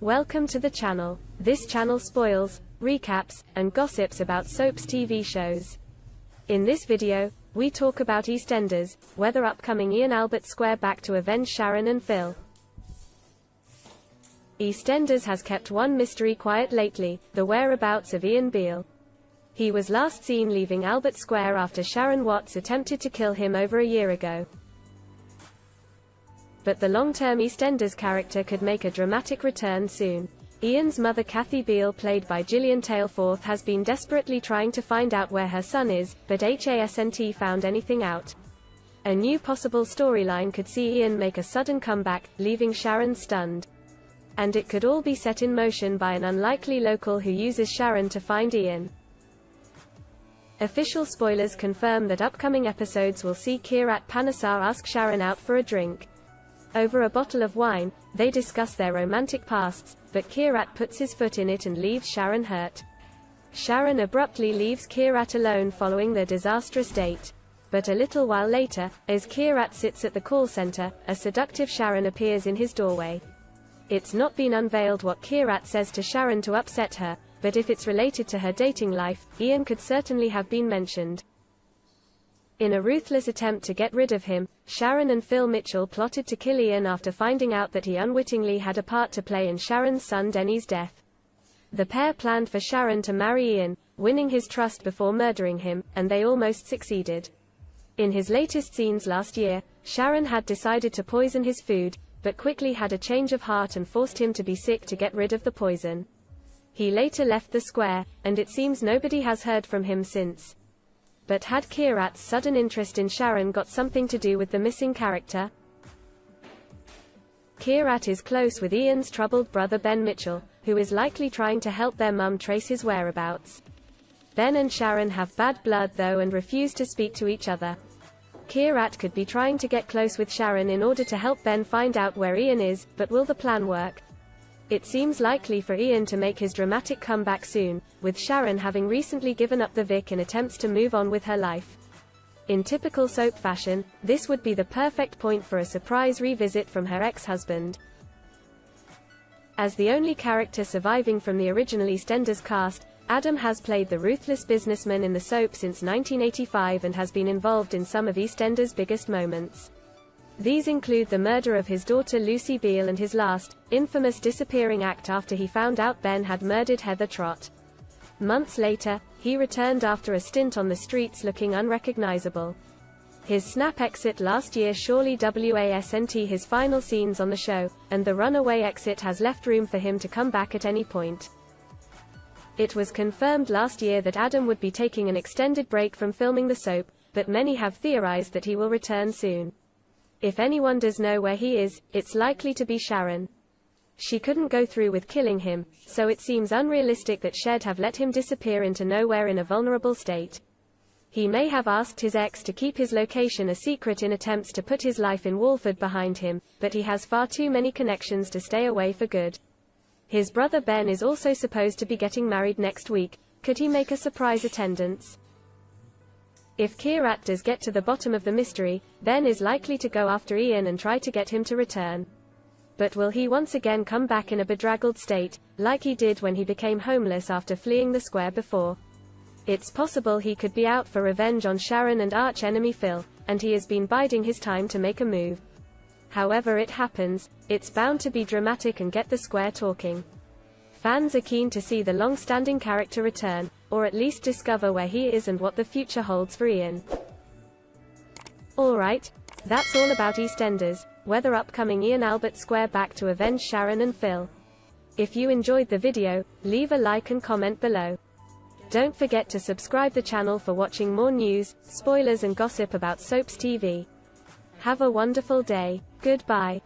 Welcome to the channel. This channel spoils, recaps, and gossips about soaps TV shows. In this video, we talk about EastEnders, whether upcoming Ian Albert Square back to avenge Sharon and Phil. EastEnders has kept one mystery quiet lately, the whereabouts of Ian Beale. He was last seen leaving Albert Square after Sharon Watts attempted to kill him over a year ago. But the long-term EastEnders character could make a dramatic return soon. Ian's mother Kathy Beale, played by Gillian Tailforth, has been desperately trying to find out where her son is, but hasn't found anything out. A new possible storyline could see Ian make a sudden comeback, leaving Sharon stunned. And it could all be set in motion by an unlikely local who uses Sharon to find Ian. Official spoilers confirm that upcoming episodes will see Kirat Panesar ask Sharon out for a drink. Over a bottle of wine, they discuss their romantic pasts, but Kirat puts his foot in it and leaves Sharon hurt. Sharon abruptly leaves Kirat alone following their disastrous date. But a little while later, as Kirat sits at the call center, a seductive Sharon appears in his doorway. It's not been unveiled what Kirat says to Sharon to upset her, but if it's related to her dating life, Ian could certainly have been mentioned. In a ruthless attempt to get rid of him, Sharon and Phil Mitchell plotted to kill Ian after finding out that he unwittingly had a part to play in Sharon's son Denny's death. The pair planned for Sharon to marry Ian, winning his trust before murdering him, and they almost succeeded. In his latest scenes last year, Sharon had decided to poison his food, but quickly had a change of heart and forced him to be sick to get rid of the poison. He later left the square, and it seems nobody has heard from him since. But had Kirat's sudden interest in Sharon got something to do with the missing character? Kirat is close with Ian's troubled brother Ben Mitchell, who is likely trying to help their mum trace his whereabouts. Ben and Sharon have bad blood though and refuse to speak to each other. Kirat could be trying to get close with Sharon in order to help Ben find out where Ian is, but will the plan work? It seems likely for Ian to make his dramatic comeback soon, with Sharon having recently given up the Vic in attempts to move on with her life. In typical soap fashion, this would be the perfect point for a surprise revisit from her ex-husband. As the only character surviving from the original EastEnders cast, Adam has played the ruthless businessman in the soap since 1985 and has been involved in some of EastEnders' biggest moments. These include the murder of his daughter Lucy Beale and his last, infamous disappearing act after he found out Ben had murdered Heather Trott. Months later, he returned after a stint on the streets looking unrecognizable. His snap exit last year surely wasn't his final scenes on the show, and the runaway exit has left room for him to come back at any point. It was confirmed last year that Adam would be taking an extended break from filming the soap, but many have theorized that he will return soon. If anyone does know where he is, it's likely to be Sharon. She couldn't go through with killing him, so it seems unrealistic that she'd have let him disappear into nowhere in a vulnerable state. He may have asked his ex to keep his location a secret in attempts to put his life in Walford behind him, but he has far too many connections to stay away for good. His brother Ben is also supposed to be getting married next week. Could he make a surprise attendance? If Kirat does get to the bottom of the mystery, Ben is likely to go after Ian and try to get him to return. But will he once again come back in a bedraggled state, like he did when he became homeless after fleeing the square before? It's possible he could be out for revenge on Sharon and arch-enemy Phil, and he has been biding his time to make a move. However it happens, it's bound to be dramatic and get the square talking. Fans are keen to see the long-standing character return, or at least discover where he is and what the future holds for Ian. Alright, that's all about EastEnders, whether upcoming Ian Albert Square back to avenge Sharon and Phil. If you enjoyed the video, leave a like and comment below. Don't forget to subscribe the channel for watching more news, spoilers and gossip about soaps TV. Have a wonderful day. Goodbye.